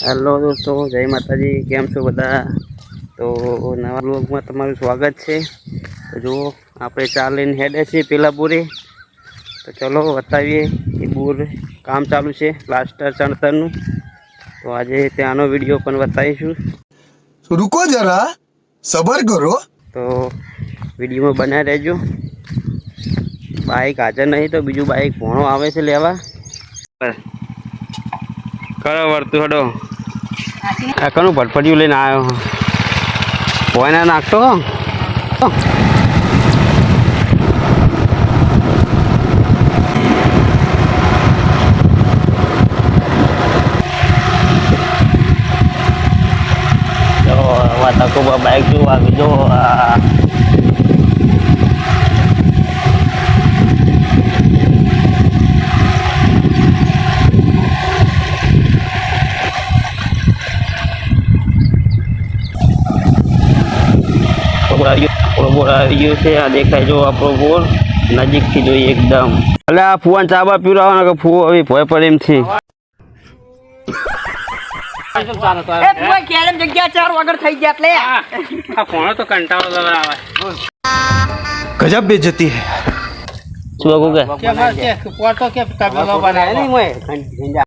Hello દોસ્તો, જય માતાજી. કેમ છો બધા? તો નવા બ્લોગમાં તમારું સ્વાગત છે. તો જુઓ, આપણે ચાર લઈને હેડે છીએ પેલા બોરે. તો ચલો બતાવીએ એ બોર કામ ચાલુ છે પ્લાસ્ટર ચણતરનું. તો આજે ત્યાંનો વિડીયો પણ બતાવીશું. रुको जरा सबर करो. તો વિડીયોમાં બનાવી રહેજો. બાઇક હાજર નહીં તો બીજું બાઇક ભણો આવે છે લેવા. કરો વળતું હડો. આ કનું ભટફટિયું લઈને આવ્યો ભોયના નાખતો બાઇક જો આ બીજો બોર આવી ગયો છે. આ દેખાય જો આપણો બોર નજીકથી જોઈએ એકદમ. એટલે આ ફુવાન ચાબા પીવડાવવાના કે ફુવો હવે ભય પડે એમ છે. गजब बेइज्जती है. શું કે